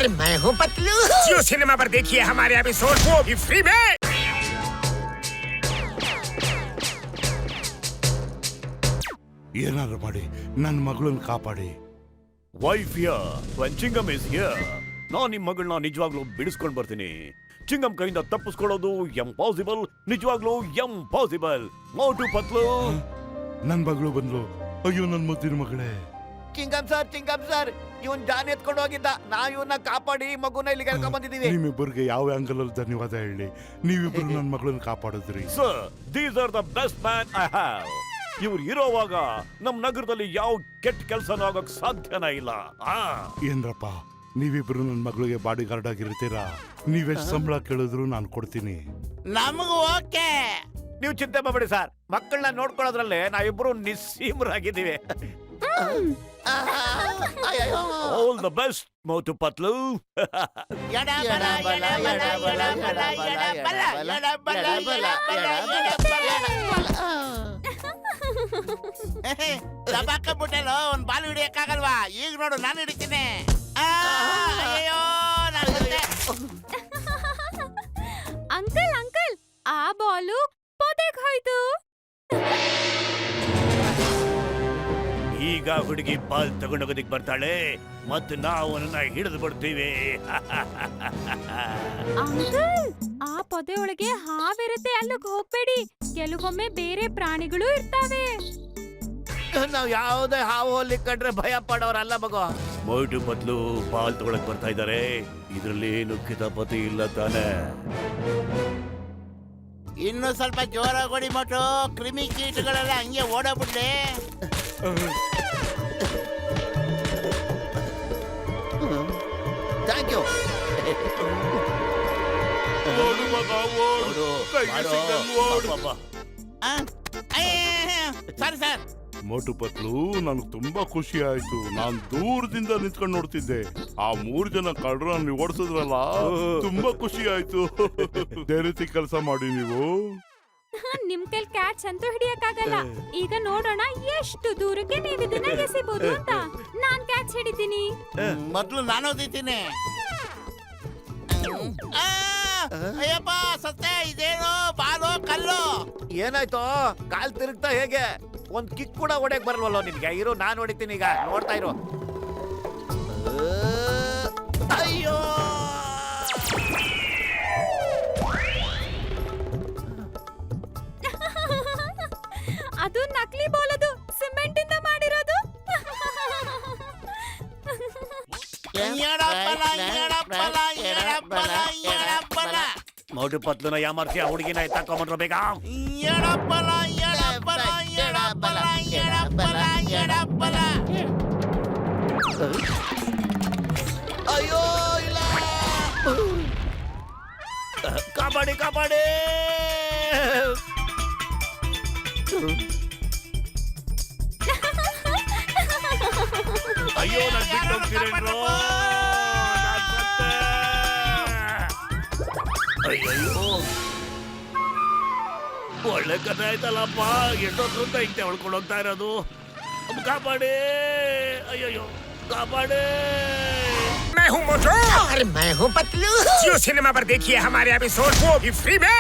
अरे मैं हूँ पतलू। जियो सिनेमा पर देखिए हमारे एपिसोड, वो भी फ्री में। ಏನಾದ್ರು ಮಾಡಿ ನನ್ನ ಮಗಳನ್ನ ಕಾಪಾಡಿ. Wife here when ಚಿಂಗಮ್ is here. ನಾನು ನಿಮ್ಮ ಮಗಳನ್ನ ನಿಜವಾಗ್ಲೂ ಬಿಡಿಸ್ಕೊಂಡು ಬರ್ತೀನಿ. ಚಿಂಗಮ್ ಕೈಯಿಂದ ತಪ್ಪಿಸ್ಕೊಳ್ಳೋದು ಎಂಪಾಸಿಬಲ್, ನಿಜವಾಗ್ಲೂ ಎಂಪಾಸಿಬಲ್. ಮೋಟು ಪತ್ಲು. ನನ್ನ ಮಗಳು ಬಂದ್ಲು. ಅಯ್ಯೋ ನನ್ನ ಮುದ್ದಿನ ಮಗಳೇ. ಚಿಂಗಮ್ ಸರ್, ಇವನ್ ಜಾನ್ ಎತ್ಕೊಂಡು ಹೋಗಿದ್ದ. ನಾವ್ ಇವನ್ನ ಕಾಪಾಡಿ ಮಗುನ ಇಲ್ಲಿಗೆ ಕರ್ಕೊಂಡ್ ಬಂದಿದೀವಿ. ನಿಮ್ಮಿಬ್ಬರಿಗೆ ಯಾವ ಆಂಗಲ್ ಅಲ್ಲಿ ಧನ್ಯವಾದ ಹೇಳಿ. ನೀವಿಬ್ರು ನನ್ನ ಮಗಳನ್ನ ಕಾಪಾಡಿದ್ರಿ. Sir, these are the best man I have. ಇವ್ರು ಇರೋವಾಗ ನಮ್ ನಗರದಲ್ಲಿ ಯಾವ ಕೆಟ್ಟ ಕೆಲಸನೂ ಆಗೋಕ್ ಸಾಧ್ಯನೇ ಇಲ್ಲ. ಏನ್ರಪ್ಪ, ನೀವಿಬ್ರು ನನ್ನ ಮಗಳಿಗೆ ಬಾಡಿ ಗಾರ್ಡ್ ಆಗಿರ್ತೀರಾ? ನೀವೆಷ್ಟು ಸಂಬಳ ಕೇಳಿದ್ರು ನಾನು ಕೊಡ್ತೀನಿ. ನಮಗೂ ಓಕೆ. ನೀವು ಚಿಂತೆ ಮಾಡಬೇಡಿ ಸರ್, ಮಕ್ಕಳನ್ನ ನೋಡ್ಕೊಳ್ಳೋದ್ರಲ್ಲೇ ನಾವಿಬ್ರು ನಿಸ್ಸೀಮರಾಗಿದ್ದೀವಿ. All the best Motu Patlu. ದಬಾಕಬಿಟ್ಟಲ್ಲ, ಒಂದ್ ಬಾಲ್ ಹಿಡಿಯಕ್ಕಾಗಲ್ವಾ? ಈಗ ನೋಡು, ನಾನು ಹಿಡಿತೀನಿ. ಅಯ್ಯೋ ಅಂಕಲ್ ಅಂಕಲ್, ಆ ಬಾಲು ಪೊದೆಗೆ ಹೋಯ್ತು. ಈಗ ಹುಡುಗಿ ಬಾಲ್ ತಗೊಂಡೋಗೋದಿಕ್ ಬರ್ತಾಳೆ ಮತ್ತು ನಾವು ಅವನನ್ನ ಹಿಡಿದು ಬಿಡ್ತೀವಿ. ಅಂಕಲ್, ಆ ಪೊದೆ ಒಳಗೆ ಹಾವಿರುತ್ತೆ, ಅಲ್ಲಿಗೆ ಹೋಗ್ಬೇಡಿ. ಕೆಲವೊಮ್ಮೆ ಬೇರೆ ಪ್ರಾಣಿಗಳು ಇರ್ತಾವೆ. ನಾವ್ ಯಾವುದೇ ಹಾವು ಹೋಲಿ ಕಂಡ್ರೆ ಭಯ ಪಡೋರಲ್ಲ ಮಗು. ಮೋಟು ಪತ್ಲು ಬಾಲ್ ತಗೊಳಕ್ ಬರ್ತಾ ಇದ್ದಾರೆ. ಇದ್ರಲ್ಲಿ ಏನು ಕಿತಾಪತಿ ಇಲ್ಲ ತಾನೆ? ಇನ್ನು ಸ್ವಲ್ಪ ಜೋರಾಗಿ ಹೊಡಿ ಮೋಟು. ಕ್ರಿಮಿ ಕೀಟಗಳೆಲ್ಲ ಹಂಗೆ ಓಡಬಿಡ್ಲಿ. Thank you. ಸರಿ ಸರ್. ಮೋಟು ಪತ್ಲು, ನನಗೆ ತುಂಬಾ ಖುಷಿ ಆಯ್ತು. ನಾನು ದೂರದಿಂದ ನಿಂತ್ಕೊಂಡು ನೋಡ್ತಿದ್ದೆ. ಆ 3 ಜನ ಕಳ್ಳರನ್ನ ನೀವು ಓಡಿಸಿದ್ರಲ್ಲ, ತುಂಬಾ ಖುಷಿ ಆಯ್ತು. ಅದೇ ರೀತಿ ಕೆಲಸ ಮಾಡಿ ನೀವು. ನಿಮ್ ಕೈಲಿ ಕ್ಯಾಚ್ ಅಂತೂ ಹಿಡಿಯಕ್ಕಾಗಲ್ಲ. ಈಗ ನೋಡೋಣ ಎಷ್ಟು ದೂರಕ್ಕೆ ನೀವು ಇದನ್ನ ಎಸಿಬಹುದು ಅಂತ. ನಾನ್ ಕ್ಯಾಚ್ ಹಿಡಿತೀನಿ. ಮೊದ್ಲು ನಾನು ಓದಿತೀನಿ. ಅಯ್ಯಪ್ಪ ಸತ್ತೆ. ಇದೇನು ಬಾಲು ಕಲ್ಲು? ಏನಾಯ್ತು? ಕಾಲ್ ತಿರುಗ್ತಾ ಹೇಗೆ? ಒಂದ್ ಕಿಕ್ ಕೂಡ ಹೊಡೆಯಕ್ ಬರಲ್ವಲ್ಲ ನಿನ್ಗೆ? ಇರು, ನಾನು ಹೊಡಿತೀನಿ. ಈಗ ನೋಡ್ತಾ ಇರು. ಅಯ್ಯೋ, ಅದು ನಕಲಿ ಬಾಲ್, ಅದು ಸಿಮೆಂಟ್ ಇಂದ ಮಾಡಿರೋದು. ಮೋಟು ಪತ್ಲುನ ಯಾಮರ್ಸಿ ಆ ಹುಡುಗಿನ ತಕೊಂಡ್ರು ಬೇಗ. ಅಯ್ಯೋ ಇಲ್ಲ. ಕಾಪಾಡಿ ಕಾಪಾಡಿ. ಅಯ್ಯೋ, ನಾನು ಬಿಟ್ಟು ಹೋಗ್ತೀರೇನ್ರೋ? ಅಯ್ಯೋ, ಒಳ್ಳೆ ಕಥೆ ಆಯ್ತಲ್ಲಪ್ಪ. ಎಷ್ಟೊತ್ತು ಅಂತ ಹಿಂಗೆ ಹೊಳ್ಕೊಂಡು ಹೋಗ್ತಾ ಇರೋದು. ಕಾಪಾಡಿ. ಅಯ್ಯೋ ಕಾಪಾಡಿ. मैं हूँ मोटू। अरे मैं हूँ पतलू। जियो सिनेमा पर देखिए हमारे एपिसोड, वो भी फ्री में।